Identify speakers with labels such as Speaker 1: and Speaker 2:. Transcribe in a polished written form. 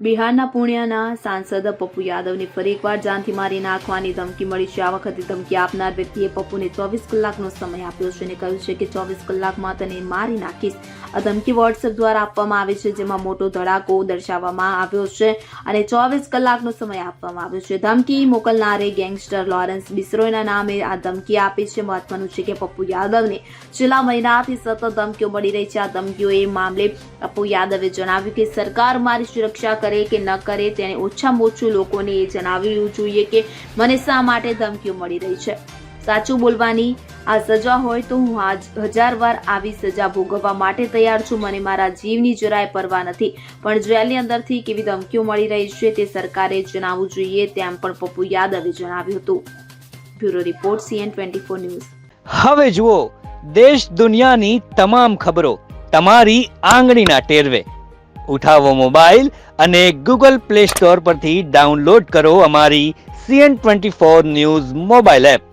Speaker 1: બિહારના પૂર્ણિયાના સાંસદ પપ્પુ યાદવને ફરી એકવાર જાનથી મારી નાખવાની ધમકી મળી છે। આ વખતે ધમકી આપનાર વ્યક્તિએ પપ્પુને 24 કલાકનો સમય આપ્યો છે અને કહ્યું છે કે 24 કલાકમાં તને મારી નાખીશ। આ ધમકી વોટ્સએપ દ્વારા આપવામાં આવી છે, જેમાં મોટો ધડાકો દર્શાવવામાં આવ્યો છે અને 24 કલાકનો સમય આપવામાં આવ્યો છે। ધમકી મોકલનારે ગેંગસ્ટર લોરેન્સ બિશ્નોઈના નામે આ ધમકી આપી છે। મહત્વનું છે કે પપ્પુ યાદવને છેલ્લા મહિનાથી સતત ધમકીઓ મળી રહી છે। આ ધમકીઓ મામલે પપ્પુ યાદવે જણાવ્યું કે સરકાર મારી સુરક્ષા કરે કે ન કરે, તેણે ઓછામાં ઓછું લોકોને એ જણાવવું જોઈએ કે મને શા માટે ધમકીઓ મળી રહી છે। સાચું બોલવાની આ સજા હોય તો હું 1000 વાર આવી સજા ભોગવવા માટે તૈયાર છું। મને મારા જીવની જરાય પરવા નથી, પણ જેલની અંદરથી કેવી ધમકીઓ મળી રહી છે તે સરકારે જણાવવું જોઈએ, તેમ પણ પપ્પુ યાદવે જણાવ્યું હતું। Bureau report CN24 news.
Speaker 2: હવે જુઓ દેશ દુનિયાની તમામ ખબરો તમારી આંગળીના ટેરવે। ઉઠાવો મોબાઈલ અને Google Play Store પરથી ડાઉનલોડ કરો અમારી CN24 ન્યૂઝ મોબાઈલ એપ।